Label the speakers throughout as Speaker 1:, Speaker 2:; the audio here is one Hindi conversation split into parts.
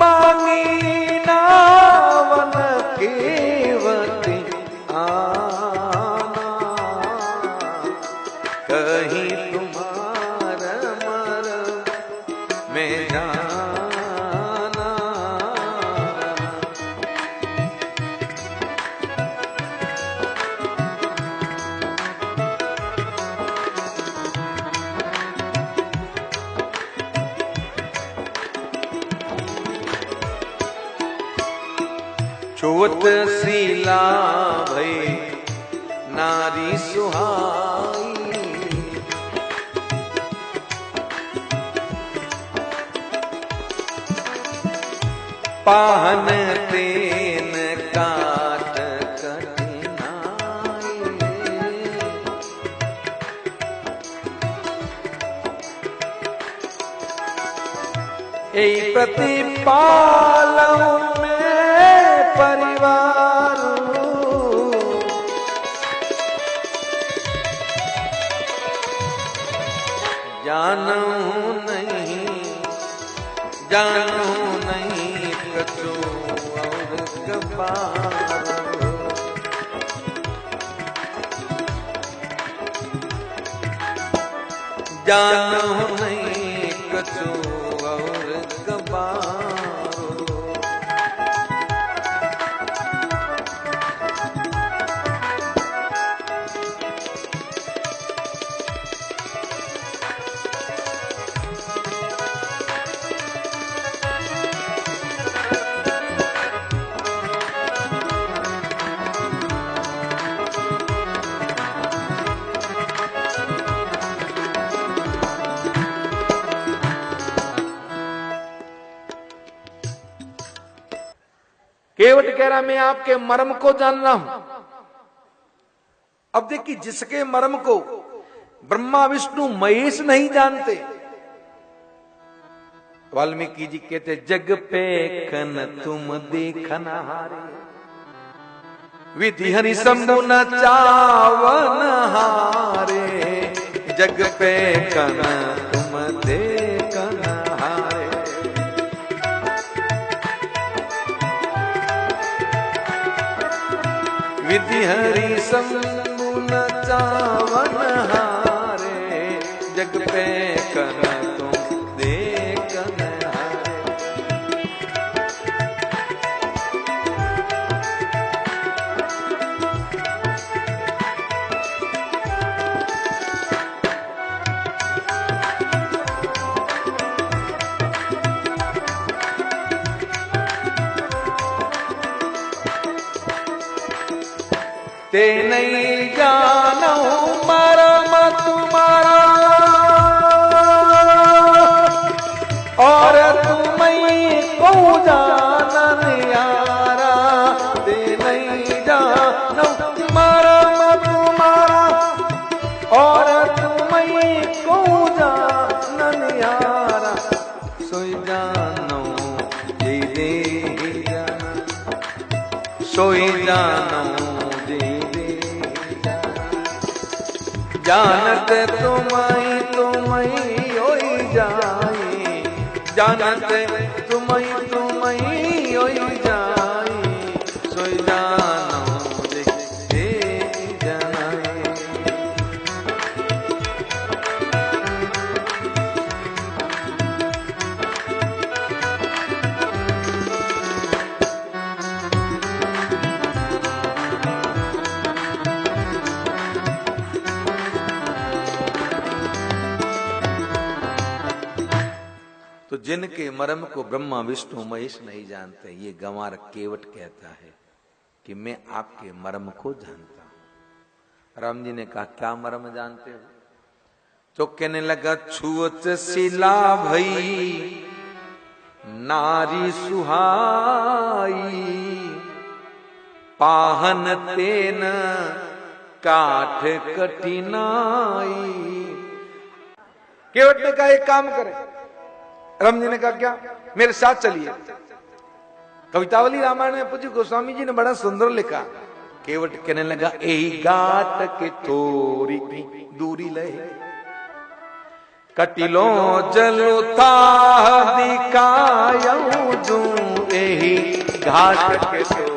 Speaker 1: मांगी नावन केवट आना, कहीं तुम्हारा मरम में जाना। छुवत शीला भई नारी सुहाई, पाहन तेन काट कठिनाई। ए प्रतिपालऊ परिवार जानू नहीं कछु और कबार। जानू नहीं कछु और कबार। केवट कह रहा मैं आपके मर्म को जान रहा हूं। अब देखिए जिसके मर्म को ब्रह्मा विष्णु महेश नहीं जानते, वाल्मीकि जी कहते जग पे कन तुम देखन हारे, विधि हरि शंभु न चावन हारे। जग पे कन तुम देखन हारे, विधि हरि शंभु न चावन हारे। जग पे कन तुम देखन हारे। ते नहीं जानो मरम तुम्हारा, और तुम्हें को जानन यारा। ते नहीं जानो मरम तुम्हारा, और तुम्हें को जानन यारा। सोई जानो जे दे जाना, सोई जानो जानत तुम्हें होई जाई। जानत तुम्हें होई जाई। सोई जानो जे जनाई। तो जिनके मर्म को ब्रह्मा विष्णु महेश नहीं जानते, ये गंवार केवट कहता है कि मैं आपके मर्म को जानता हूं। राम जी ने कहा क्या मर्म जानते हो? तो कहने लगा छुअत शिला भई नारी सुहाई, पाहन तेन काठ कठिनाई। केवट ने कहा एक काम करे। राम जी ने कहा क्या? मेरे साथ चलिए। कवितावली रामायण में पूज्य गोस्वामी जी ने बड़ा सुंदर लिखा। केवट कहने लगा एही घाट के थोड़ी दूरी ले, कटिलो जलु था दिखायऊ जू एही घाट के सो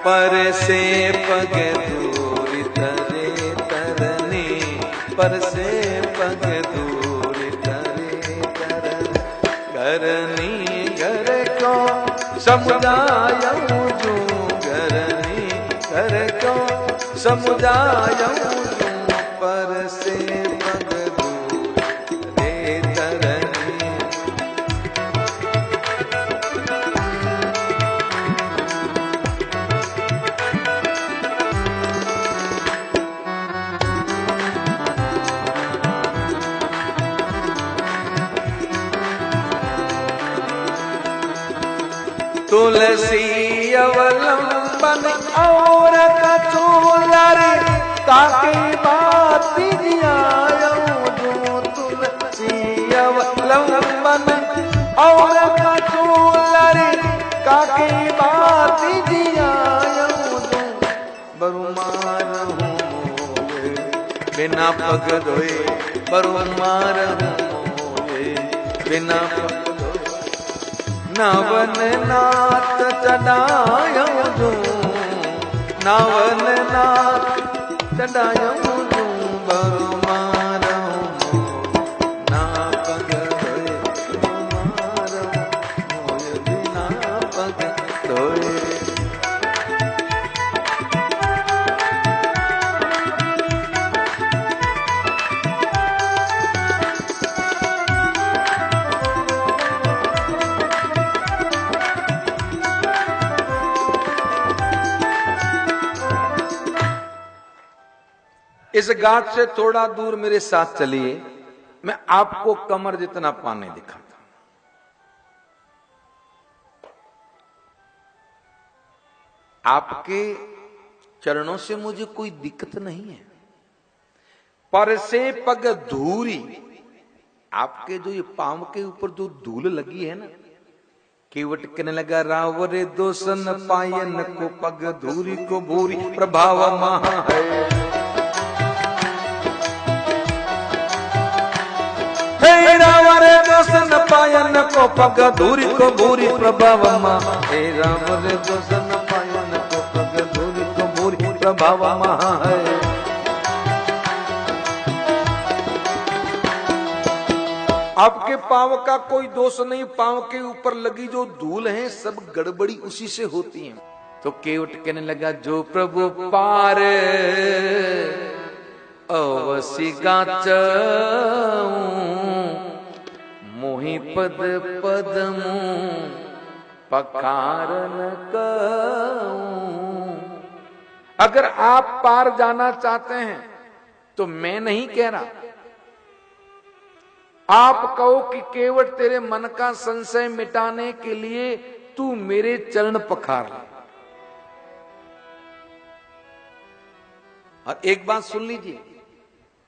Speaker 1: पर से पग दूर तरे तरने पर से पग दूर तरे तरन करनी घर को समुदायऊ जू करनी घर को समुदायऊ जू पर से पग दूर तरे तरने तुलसी अवलंबन और कचूलरी ताकि बात तुलसी अवलंबन और कचूलरी ताकि बात बरुमार हूँ बिना पग धोए बरुमार हूँ बिना पग नवन नाथ चढ़ायो जू नवन नाथ चढ़ायो जू बरुमारो ना पग धोए बरुमारो मोय बिना पग धोए इस घाट से थोड़ा दूर मेरे साथ चलिए, मैं आपको कमर जितना पानी दिखाता हूं। आपके चरणों से मुझे कोई दिक्कत नहीं है, पर से पग धूरी, आपके जो ये पांव के ऊपर जो धूल लगी है ना, केवट कहने लगा रावरे दोसन पायन को पग धूरी को भूरी प्रभाव महा है। रावरे दोसन पायन को पग धूरी को भूरी प्रभाव महा है। रावरे दोसन पायन को पग धूरी को भूरी प्रभाव महा है। आपके पांव का कोई दोष नहीं, पांव के ऊपर लगी जो धूल है सब गड़बड़ी उसी से होती है। तो केवट कहने लगा जो प्रभु पार अवसी गाचऊं मोहि पद पदमु पखारन कहूं। अगर आप पार जाना चाहते हैं तो मैं नहीं कह रहा, आप कहो कि केवट तेरे मन का संशय मिटाने के लिए तू मेरे चरण पखार ले। और एक बात सुन लीजिए,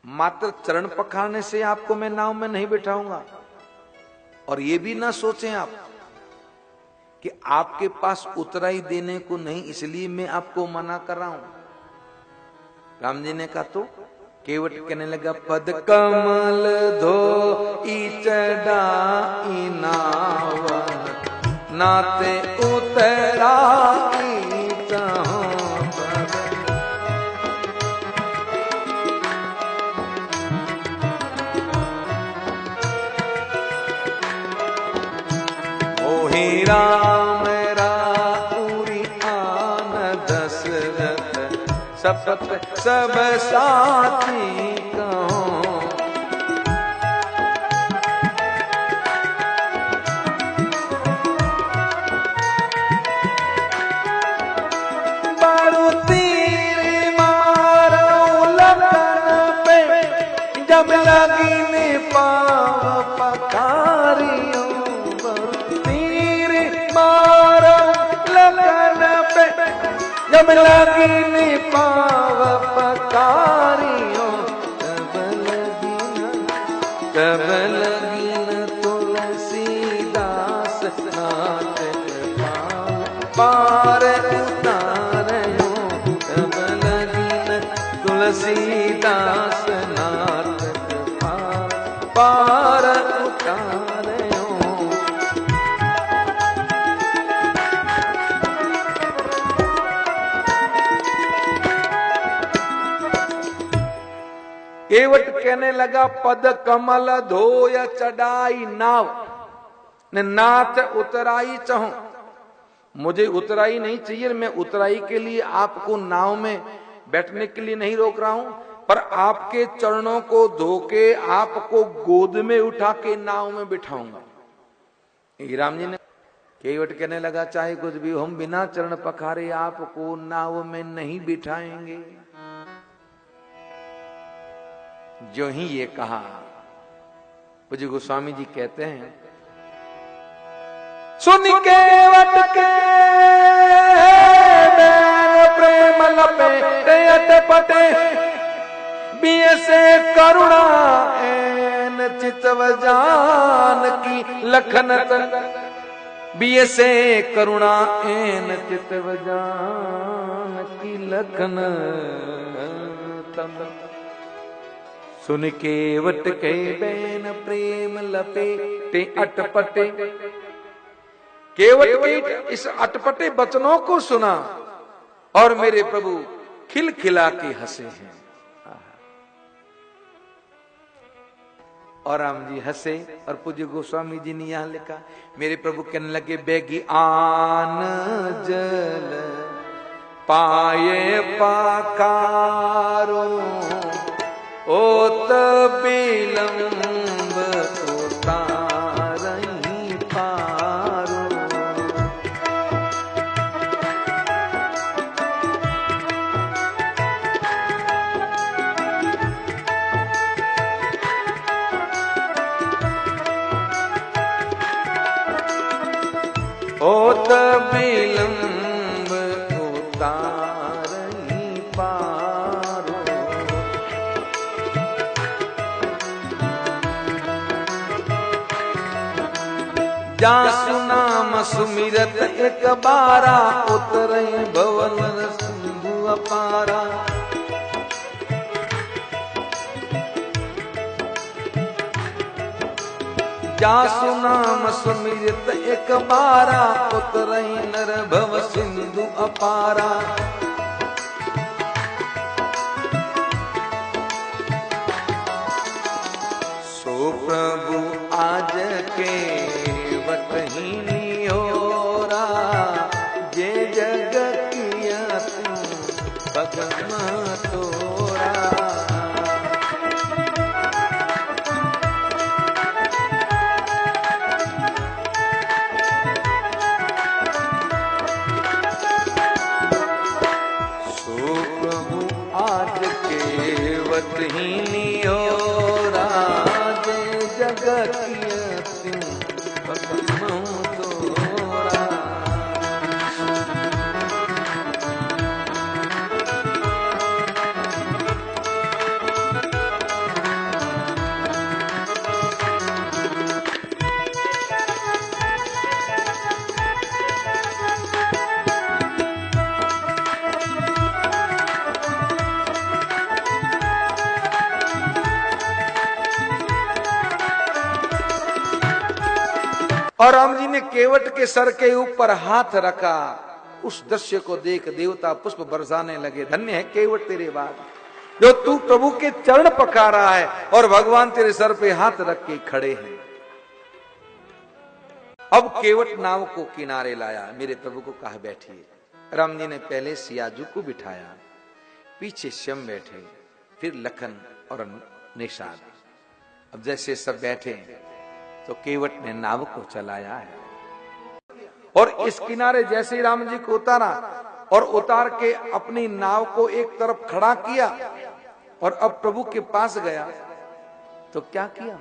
Speaker 1: मात्र चरण पखारने से आपको मैं नाव में नहीं बिठाऊंगा। और ये भी ना सोचें आप कि आपके पास उतराई देने को नहीं, इसलिए मैं आपको मना कर रहा हूं। राम जी ने कहा तो केवट कहने लगा पद कमल धो चढ़ाई नावन नाते उतराई मोहि राम राउरी आन दशरथ सपत सब साथी कहो। बारू तीर मारो लखन पे जब लगी ने पाव पखारियो। बारू तीर मारो लखन पे जब लगी ने पाव पकारियो। तब लगी न तुलसीदास तुलसीदास नाथ पार उतारो। केवट कहने लगा पद कमल धोय चढ़ाई नाव, ने नाथ उतराई चाहूं, मुझे उतराई नहीं चाहिए, मैं उतराई के लिए आपको नाव में बैठने के लिए नहीं रोक रहा हूं, पर आपके चरणों को धो के आपको गोद में उठा के नाव में बिठाऊंगा। राम जी ने, केवट कहने लगा चाहे कुछ भी हम बिना चरण पखारे आपको नाव में नहीं बिठाएंगे। जो ही ये कहा, पूज्य गोस्वामी जी कहते हैं, सुन केवट के बैन प्रेम लपेटे अटपटे, बिय से करुणा एन चितव जान की लखन तन, बिय से करुणा एन चितव जान की लखन तन। सुन केवट के बैन प्रेम लपेटे अटपटे, केवट के इस अटपटे वचनों को सुना और मेरे प्रभु खिलखिला के हंसे हैं। और राम जी हंसे और पूज्य गोस्वामी जी ने यहां लिखा, मेरे प्रभु कहने लगे बेगी आन जल पाए पाकारो, ओत बिलंब उतारही पारो। ओत बिलंब उतारही पारो। जासु नाम सुमिरत एक बारा, उतरई भवन सिंधु अपारा। जासु नाम सुमिरत एक बारा, उतरई नर भव सिंधु अपारा। सो प्रभु आज के वतहीनी होरा, जे जग किया तू भगमा तोरा। सो प्रभु आज के वतहीनी होरा, जे जग किया तू भगमा तोरा। और राम जी ने केवट के सर के ऊपर हाथ रखा। उस दृश्य को देख देवता पुष्प बरसाने लगे। धन्य है केवट तेरे बाद, जो तू प्रभु के चरण पका रहा है और भगवान तेरे सर पे हाथ रख के खड़े हैं। अब केवट नाव को किनारे लाया, मेरे प्रभु को कहा बैठिए। राम जी ने पहले सियाजू को बिठाया, पीछे श्याम बैठे, फिर लखन और निषाद। अब जैसे सब बैठे तो केवट ने नाव को चलाया है और इस किनारे जैसे ही राम जी को उतारा और उतार के अपनी नाव को एक तरफ खड़ा किया और अब प्रभु के पास गया तो क्या किया?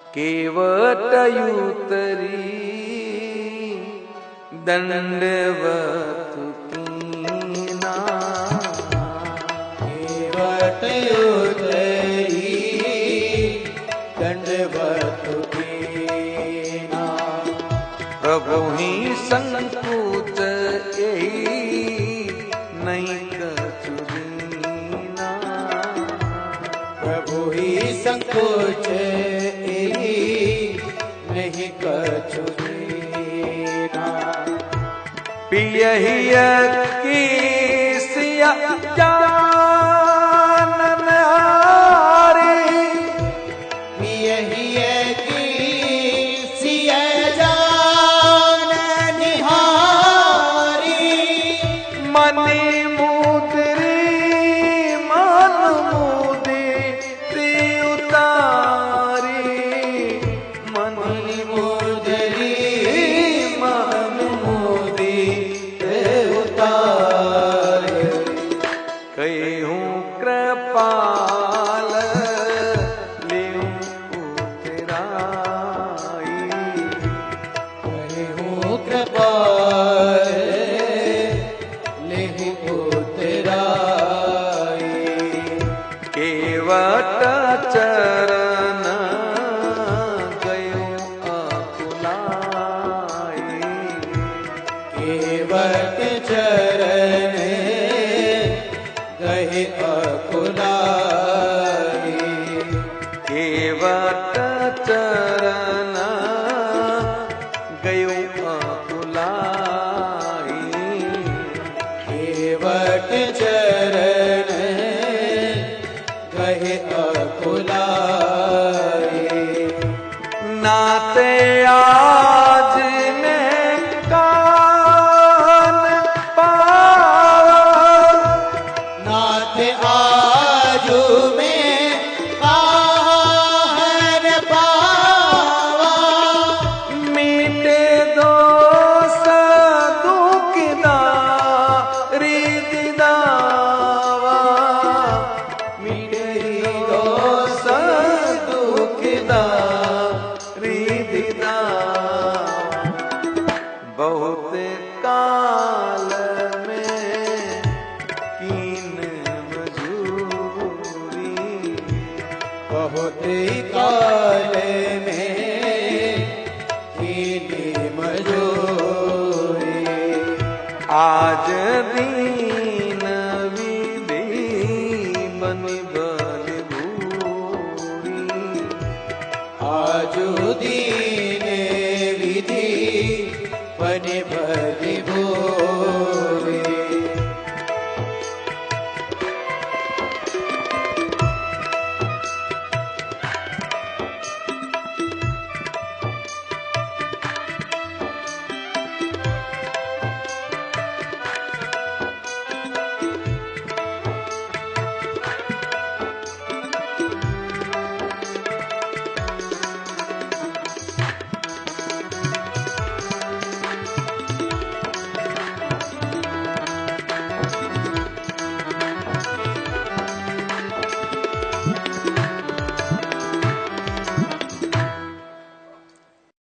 Speaker 1: केवट उतरी दंडवत कीना, केवट उतरी दंडवत कीना। प्रभु ही संकोच यही नहीं कछु दीना।
Speaker 2: संकोच नहीं कछु कीना।
Speaker 1: पियहिया की सिया जानन हारी,
Speaker 2: पियहिया की सिया जानन हारी।
Speaker 1: मनि मुद्री मन मुद्री उतारी, मनि मुद्री मन मुद्री उतारी। कहूँ कृपाल लेऊं उतराई,
Speaker 2: कहूँ कृपाल लेहु उतराई।
Speaker 1: केवट चरण गयूं अकुलाई,
Speaker 2: केवट चरण गए अकुलाई।
Speaker 1: केवट चरण गयूं अकुलाई।
Speaker 2: केवट चरण गए अकुलाई।
Speaker 1: नाते आज में कान पावा,
Speaker 2: नाथ आजू में आहर पावा।
Speaker 1: मीटे दोष दुख दारी दिदावा, मीटे दोष दुख दारी दिदावा। बहुत काल में कीन मजूरी,
Speaker 2: बहुत काल में कीनी मजूरी।
Speaker 1: आज दी